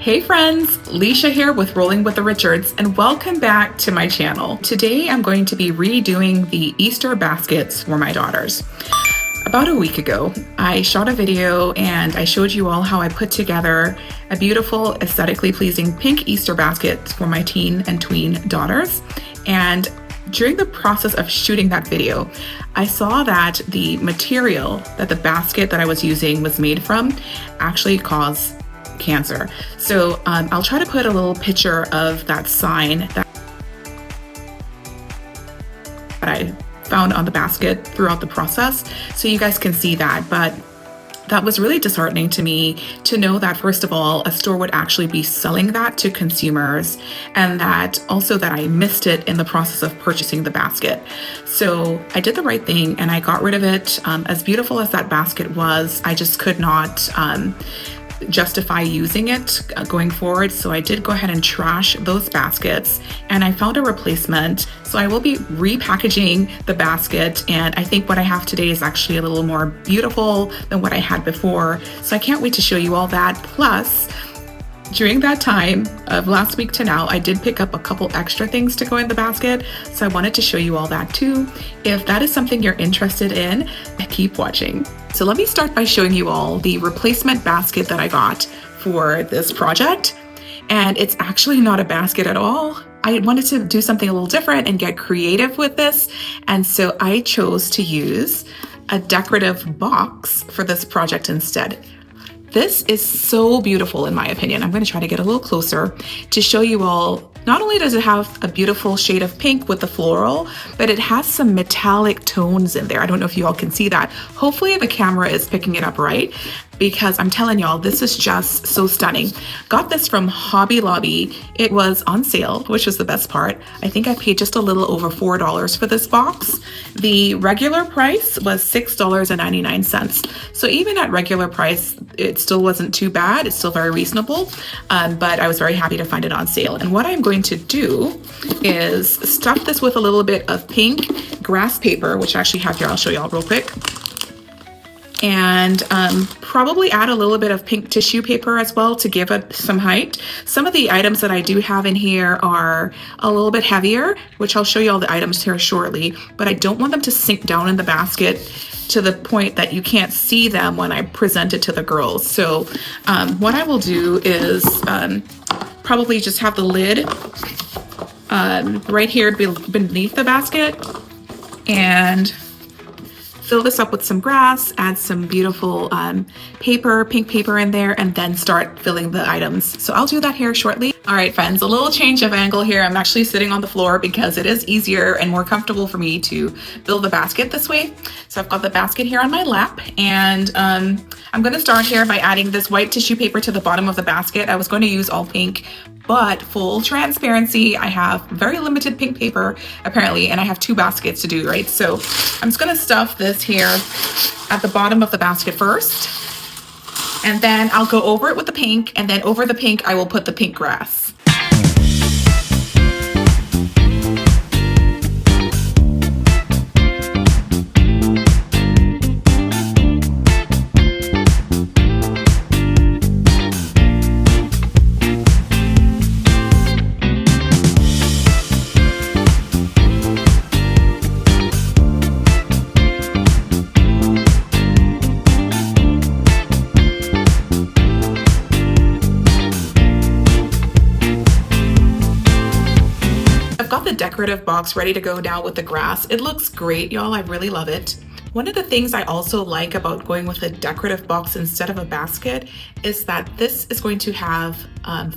Hey friends, Leisha here with Rolling with the Richards, and welcome back to my channel. Today I'm going to be redoing the Easter baskets for my daughters. About a week ago, I shot a video and I showed you all how I put together a beautiful, aesthetically pleasing pink Easter basket for my teen and tween daughters. And during the process of shooting that video, I saw that the material that the basket that I was using was made from actually caused cancer. So I'll try to put a little picture of that sign that I found on the basket throughout the process so you guys can see that. But that was really disheartening to me to know that, first of all, a store would actually be selling that to consumers, and that also that I missed it in the process of purchasing the basket. So I did the right thing and I got rid of it. As beautiful as that basket was, I just could not justify using it going forward. So I did go ahead and trash those baskets, and I found a replacement. So I will be repackaging the basket, and I think what I have today is actually a little more beautiful than what I had before. So I can't wait to show you all that. Plus, during that time of last week to now, I did pick up a couple extra things to go in the basket. So I wanted to show you all that too. If that is something you're interested in, keep watching. So let me start by showing you all the replacement basket that I got for this project. And it's actually not a basket at all. I wanted to do something a little different and get creative with this. And so I chose to use a decorative box for this project instead. This is so beautiful in my opinion. I'm going to try to get a little closer to show you all. Not only does it have a beautiful shade of pink with the floral, but it has some metallic tones in there. I don't know if you all can see that. Hopefully the camera is picking it up right, because I'm telling y'all, this is just so stunning. Got this from Hobby Lobby. It was on sale, which was the best part. I think I paid just a little over $4 for this box. The regular price was $6.99. So even at regular price, it still wasn't too bad. It's still very reasonable, but I was very happy to find it on sale. And what I'm going to do is stuff this with a little bit of pink grass paper, which I actually have here. I'll show y'all real quick. And probably add a little bit of pink tissue paper as well to give it some height. Some of the items that I do have in here are a little bit heavier, which I'll show you all the items here shortly, but I don't want them to sink down in the basket to the point that you can't see them when I present it to the girls. So what I will do is probably just have the lid right here beneath the basket, and fill this up with some grass, add some beautiful paper, pink paper in there, and then start filling the items. So I'll do that here shortly. All right, friends, a little change of angle here. I'm actually sitting on the floor because it is easier and more comfortable for me to build the basket this way. So I've got the basket here on my lap, and I'm gonna start here by adding this white tissue paper to the bottom of the basket. I was going to use all pink, but full transparency, I have very limited pink paper apparently, and I have two baskets to do, right? So I'm just gonna stuff this here at the bottom of the basket first, and then I'll go over it with the pink, and then over the pink, I will put the pink grass. Decorative box ready to go now with the grass. It looks great, y'all. I really love it. One of the things I also like about going with a decorative box instead of a basket is that this is going to have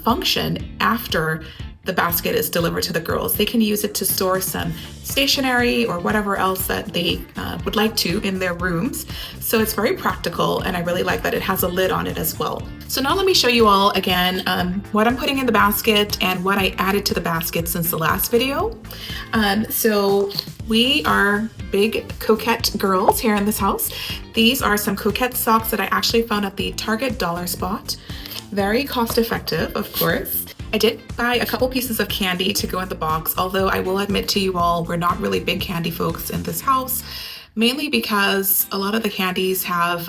function after the basket is delivered to the girls. They can use it to store some stationery or whatever else that they would like to in their rooms. So it's very practical, and I really like that it has a lid on it as well. So now let me show you all again what I'm putting in the basket and what I added to the basket since the last video. So we are big coquette girls here in this house. These are some coquette socks that I actually found at the Target dollar spot. Very cost effective, of course. I did buy a couple pieces of candy to go in the box, although I will admit to you all, we're not really big candy folks in this house. mainly because a lot of the candies have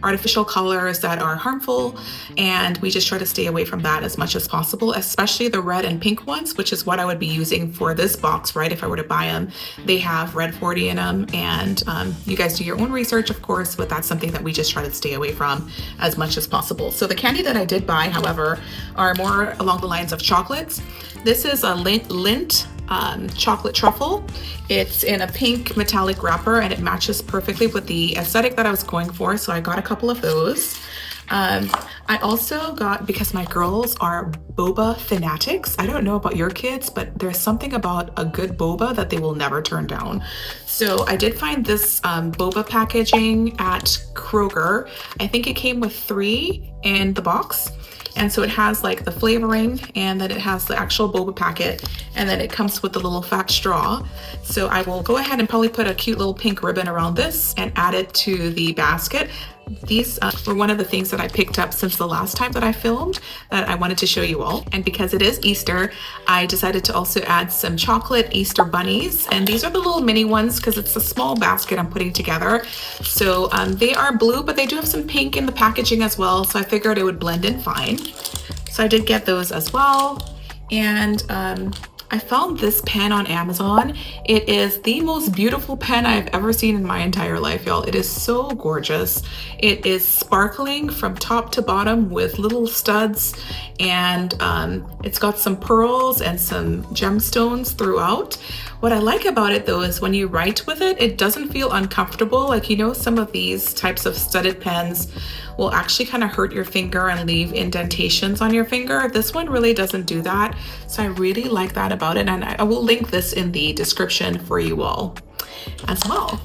artificial colors that are harmful, and we just try to stay away from that as much as possible, especially the red and pink ones, which is what I would be using for this box, right? If I were to buy them, they have red 40 in them, and you guys do your own research, of course, but that's something that we just try to stay away from as much as possible. So the candy that I did buy, however, are more along the lines of chocolates. This is a Lindt chocolate truffle. It's in a pink metallic wrapper and it matches perfectly with the aesthetic that I was going for, so I got a couple of those. I also got, because my girls are boba fanatics, I don't know about your kids, but there's something about a good boba that they will never turn down. So I did find this boba packaging at Kroger. I think it came with 3 in the box. And so it has like the flavoring, and then it has the actual boba packet, and then it comes with the little fat straw. So I will go ahead and probably put a cute little pink ribbon around this and add it to the basket. These were one of the things that I picked up since the last time that I filmed that I wanted to show you all. And because it is Easter, I decided to also add some chocolate Easter bunnies. And these are the little mini ones because it's a small basket I'm putting together. So they are blue, but they do have some pink in the packaging as well. So I figured it would blend in fine. So I did get those as well. And I found this pen on Amazon. It is the most beautiful pen I've ever seen in my entire life, y'all. It is so gorgeous. It is sparkling from top to bottom with little studs, and it's got some pearls and some gemstones throughout. What I like about it though is when you write with it, it doesn't feel uncomfortable. Like, you know, some of these types of studded pens will actually kind of hurt your finger and leave indentations on your finger. This one really doesn't do that. So I really like that about it. And I will link this in the description for you all as well.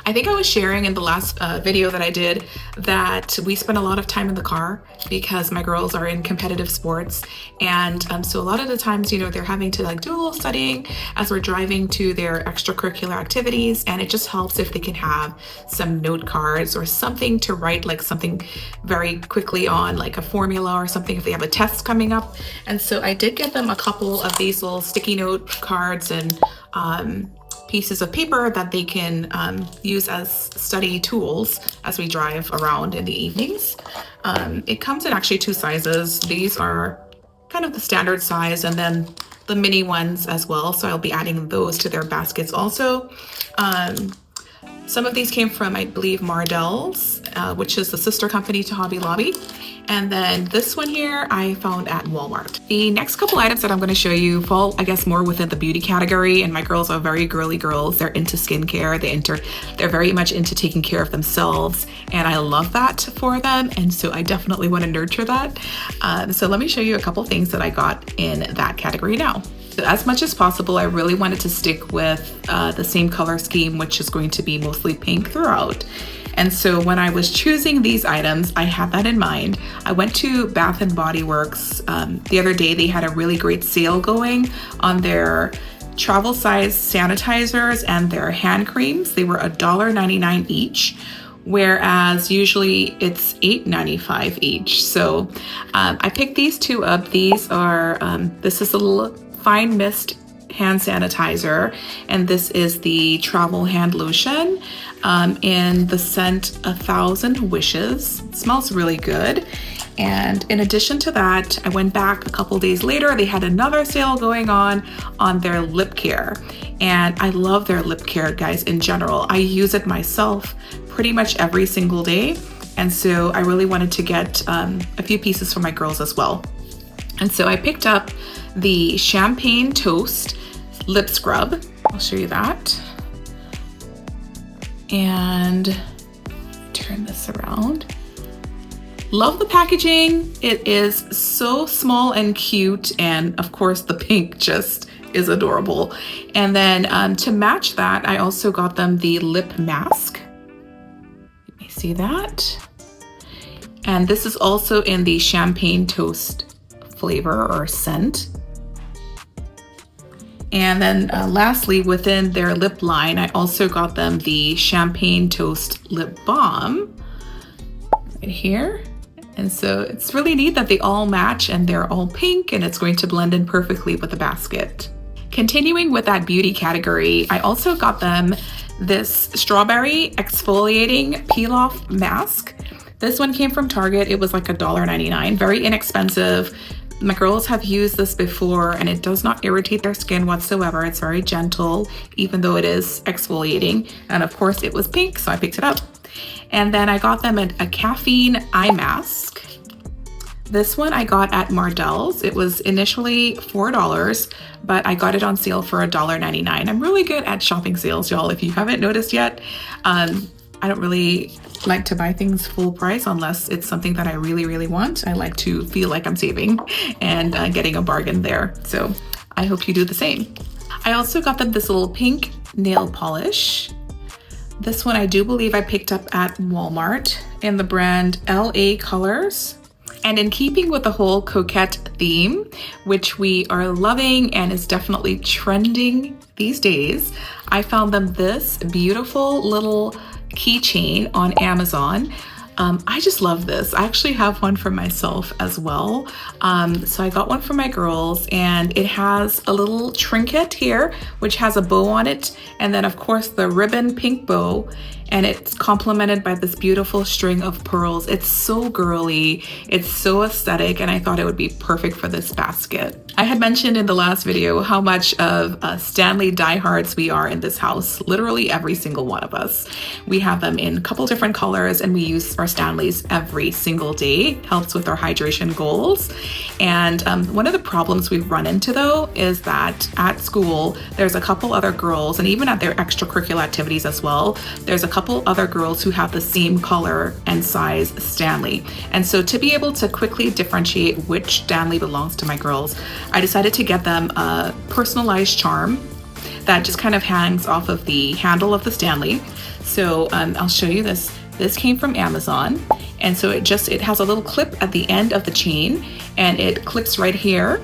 I think I was sharing in the last video that I did that we spend a lot of time in the car because my girls are in competitive sports. And so a lot of the times, you know, they're having to like do a little studying as we're driving to their extracurricular activities. And it just helps if they can have some note cards or something to write, like something very quickly on, like a formula or something if they have a test coming up. And so I did get them a couple of these little sticky note cards and pieces of paper that they can use as study tools as we drive around in the evenings. It comes in actually 2 sizes. These are kind of the standard size, and then the mini ones as well. So I'll be adding those to their baskets also. Some of these came from, I believe, Mardell's, which is the sister company to Hobby Lobby. And then this one here I found at Walmart. The next couple items that I'm going to show you fall, I guess, more within the beauty category. And my girls are very girly girls. They're into skincare. They're very much into taking care of themselves. And I love that for them. And so I definitely want to nurture that. So let me show you a couple things that I got in that category now. So as much as possible, I really wanted to stick with the same color scheme, which is going to be mostly pink throughout. And so when I was choosing these items, I had that in mind. I went to Bath & Body Works the other day. They had a really great sale going on their travel size sanitizers and their hand creams. They were $1.99 each, whereas usually it's $8.95 each. So I picked these 2 up. These are, this is a little fine mist hand sanitizer, and this is the travel hand lotion in the scent 1,000 Wishes. It smells really good. And in addition to that, I went back a couple days later. They had another sale going on their lip care, and I love their lip care, guys. In general, I use it myself pretty much every single day, and so I really wanted to get a few pieces for my girls as well. And so I picked up the Champagne Toast Lip Scrub. I'll show you that. And turn this around. Love the packaging. It is so small and cute. And of course, the pink just is adorable. And then to match that, I also got them the lip mask. You may see that. And this is also in the Champagne Toast flavor or scent. And then lastly, within their lip line, I also got them the Champagne Toast Lip Balm right here. And so it's really neat that they all match and they're all pink, and it's going to blend in perfectly with the basket. Continuing with that beauty category, I also got them this strawberry exfoliating peel-off mask. This one came from Target. It was like $1.99, very inexpensive. My girls have used this before and it does not irritate their skin whatsoever. It's very gentle, even though it is exfoliating. And of course it was pink, so I picked it up. And then I got them a caffeine eye mask. This one I got at Mardel's. It was initially $4, but I got it on sale for $1.99. I'm really good at shopping sales, y'all, if you haven't noticed yet. I don't really like to buy things full price unless it's something that I really, really want. I like to feel like I'm saving and getting a bargain there. So I hope you do the same. I also got them this little pink nail polish. This one I do believe I picked up at Walmart in the brand LA Colors. And in keeping with the whole coquette theme, which we are loving and is definitely trending these days, I found them this beautiful little keychain on Amazon. I just love this. I actually have one for myself as well. So I got one for my girls and it has a little trinket here, which has a bow on it. And then of course the ribbon pink bow, and it's complemented by this beautiful string of pearls. It's so girly, it's so aesthetic, and I thought it would be perfect for this basket. I had mentioned in the last video how much of Stanley diehards we are in this house, literally every single one of us. We have them in a couple different colors and we use our Stanleys every single day. It helps with our hydration goals. And one of the problems we've run into though is that at school, there's a couple other girls, and even at their extracurricular activities as well, there's a couple other girls who have the same color and size Stanley. And so to be able to quickly differentiate which Stanley belongs to my girls, I decided to get them a personalized charm that just kind of hangs off of the handle of the Stanley. So I'll show you this. This came from Amazon. And so it has a little clip at the end of the chain and it clips right here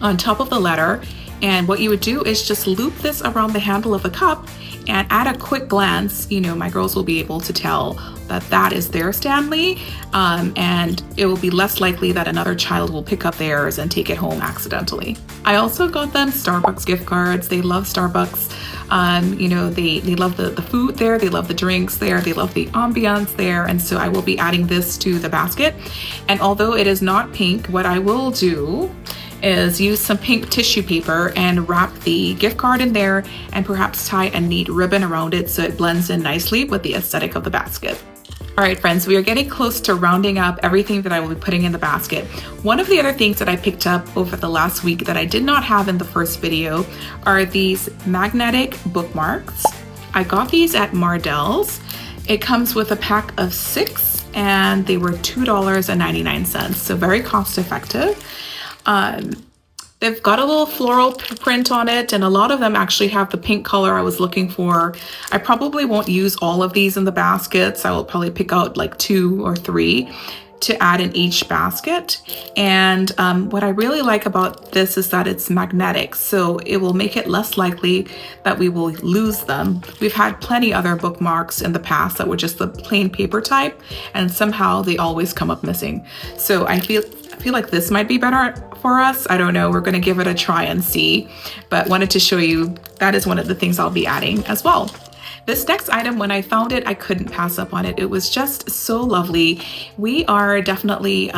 on top of the letter. And what you would do is just loop this around the handle of the cup, and at a quick glance, you know, my girls will be able to tell that that is their Stanley, and it will be less likely that another child will pick up theirs and take it home accidentally. I also got them Starbucks gift cards. They love Starbucks. You know, they love the food there, they love the drinks there, they love the ambiance there, and so I will be adding this to the basket. And although it is not pink, what I will do is use some pink tissue paper and wrap the gift card in there and perhaps tie a neat ribbon around it so it blends in nicely with the aesthetic of the basket. All right, friends, we are getting close to rounding up everything that I will be putting in the basket. One of the other things that I picked up over the last week that I did not have in the first video are these magnetic bookmarks. I got these at Mardel's. It comes with a pack of 6 and they were $2.99, so very cost effective. They've got a little floral print on it, and a lot of them actually have the pink color I was looking for. I probably won't use all of these in the baskets. I will probably pick out like 2 or 3 to add in each basket. And what I really like about this is that it's magnetic, so it will make it less likely that we will lose them. We've had plenty other bookmarks in the past that were just the plain paper type, and somehow they always come up missing. So I feel like this might be better for us. I don't know, we're gonna give it a try and see, but wanted to show you that is one of the things I'll be adding as well. This next item, when I found it, I couldn't pass up on it. It was just so lovely. We are definitely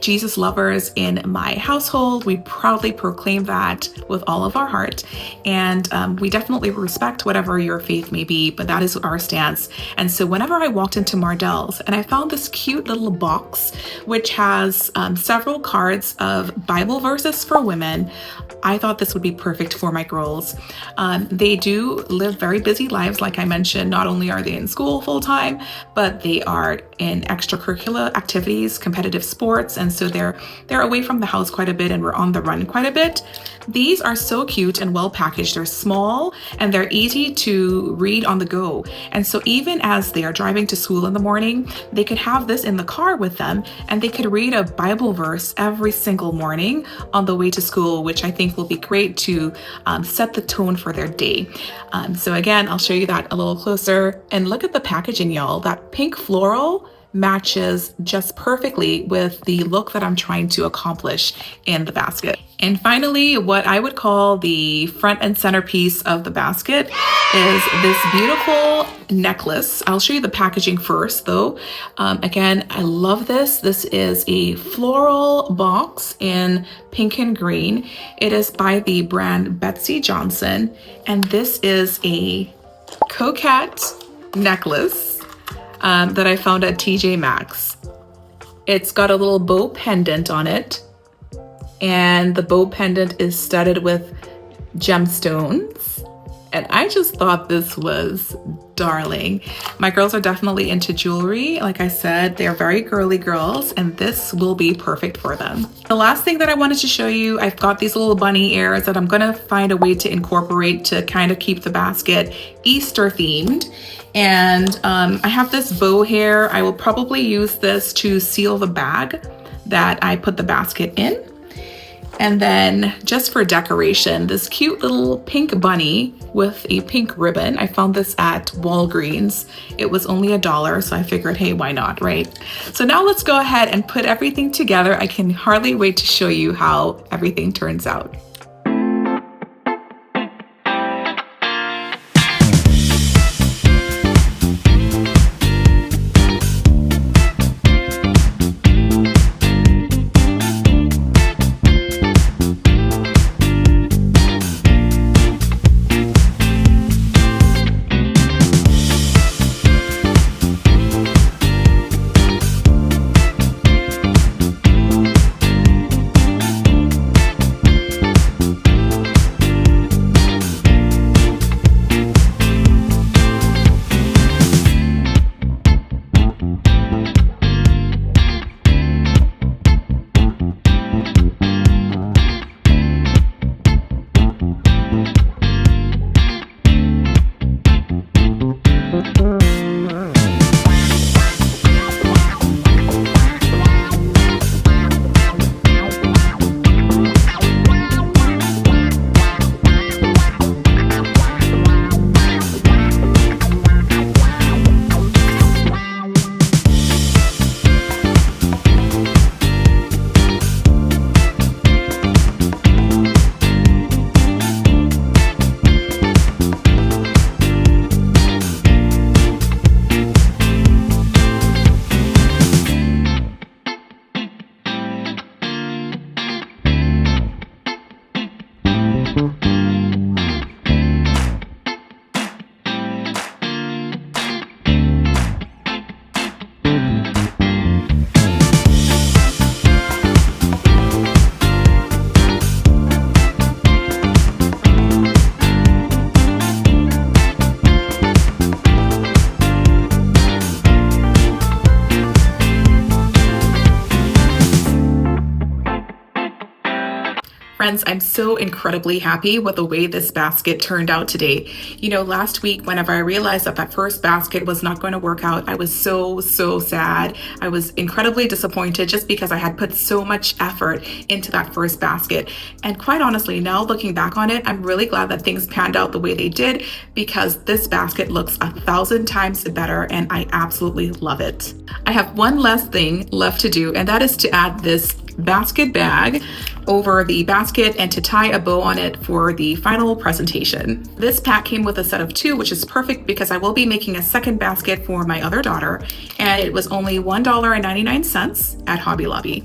Jesus lovers in my household. We proudly proclaim that with all of our heart. And we definitely respect whatever your faith may be, but that is our stance. And so whenever I walked into Mardel's and I found this cute little box, which has several cards of Bible verses for women, I thought this would be perfect for my girls. They do live very busy lives. Like I mentioned, not only are they in school full time, but they are in extracurricular activities, competitive sports, and so they're away from the house quite a bit and we're on the run quite a bit. These are so cute and well packaged. They're small and they're easy to read on the go. And so even as they are driving to school in the morning, they could have this in the car with them and they could read a Bible verse every single morning on the way to school, which I think will be great to set the tone for their day. So again, I'll show you that a little closer, and look at the packaging, y'all. That pink floral matches just perfectly with the look that I'm trying to accomplish in the basket. And finally, what I would call the front and centerpiece of the basket is this beautiful necklace. I'll show you the packaging first though. Again, I love this. This is a floral box in pink and green. It is by the brand Betsy Johnson, and this is a coquette necklace that I found at TJ Maxx. It's got a little bow pendant on it, and the bow pendant is studded with gemstones. And I just thought this was darling. My girls are definitely into jewelry. Like I said, they're very girly girls, and this will be perfect for them. The last thing that I wanted to show you, I've got these little bunny ears that I'm gonna find a way to incorporate to kind of keep the basket Easter themed. And I have this bow here. I will probably use this to seal the bag that I put the basket in. And then just for decoration, this cute little pink bunny with a pink ribbon. I found this at Walgreens. It was only $1, so I figured, hey, why not, right? So now let's go ahead and put everything together. I can hardly wait to show you how everything turns out. Friends, I'm so incredibly happy with the way this basket turned out today. You know, last week, whenever I realized that that first basket was not going to work out, I was so sad. I was incredibly disappointed just because I had put so much effort into that first basket. And quite honestly, now looking back on it, I'm really glad that things panned out the way they did, because this basket looks 1,000 times better and I absolutely love it. I have one last thing left to do, and that is to add this basket bag over the basket and to tie a bow on it for the final presentation. This pack came with a set of 2, which is perfect because I will be making a second basket for my other daughter, and it was only $1.99 at Hobby Lobby.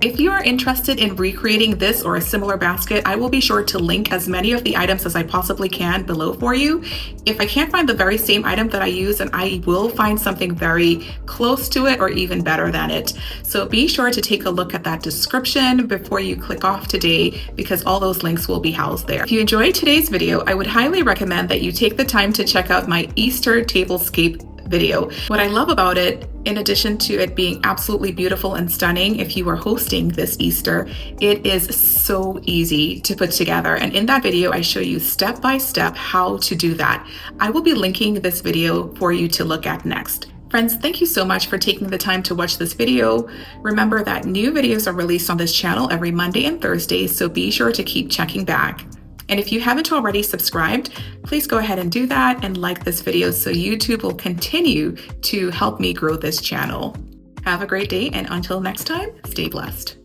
If you are interested in recreating this or a similar basket, I will be sure to link as many of the items as I possibly can below for you. If I can't find the very same item that I use, then I will find something very close to it or even better than it. So be sure to take a look at that description before you click off today, because all those links will be housed there. If you enjoyed today's video, I would highly recommend that you take the time to check out my Easter tablescape video. What I love about it, in addition to it being absolutely beautiful and stunning, if you are hosting this Easter, it is so easy to put together. And in that video, I show you step by step how to do that. I will be linking this video for you to look at next. Friends, thank you so much for taking the time to watch this video. Remember that new videos are released on this channel every Monday and Thursday, so be sure to keep checking back. And if you haven't already subscribed, please go ahead and do that and like this video so YouTube will continue to help me grow this channel. Have a great day, and until next time, stay blessed.